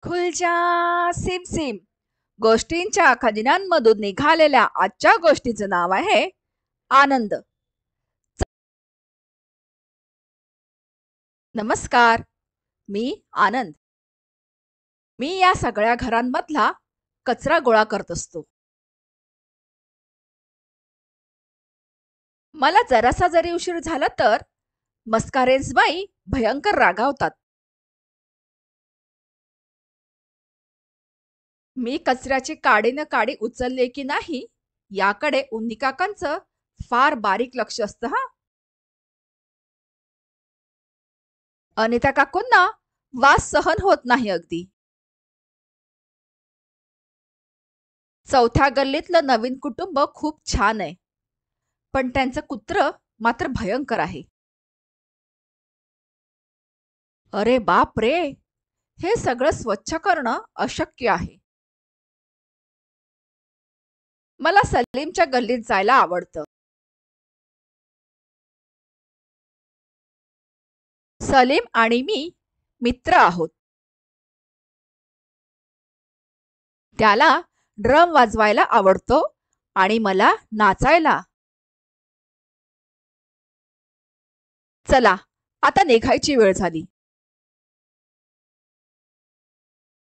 खुलजा SIM SIM गोष्टींच्या खजिन्यांमधून निघालेल्या आजच्या गोष्टीचं नाव आहे आनंद. नमस्कार, मी आनंद. मी या सगळ्या घरांमधला कचरा गोळा करत असतो. मला जरासा जरी उशीर झाला तर मस्कारेन्सबाई भयंकर रागावतात. मी कचऱ्याची काडी न काडी उचलले की नाही याकडे उन्नी काकांचं फार बारीक लक्ष असतं हा. अनिता काकूंना वास सहन होत नाही अगदी. चौथ्या गल्लीतलं नवीन कुटुंब खूप छान आहे, पण त्यांचं कुत्र मात्र भयंकर आहे. अरे बाप रे, हे सगळं स्वच्छ करणं अशक्य आहे. मला सलीमच्या गल्लीत जायला आवडतं. सलीम आणि मी मित्र आहोत. त्याला ड्रम वाजवायला आवडतो आणि मला नाचायला. चला, आता निघायची वेळ झाली.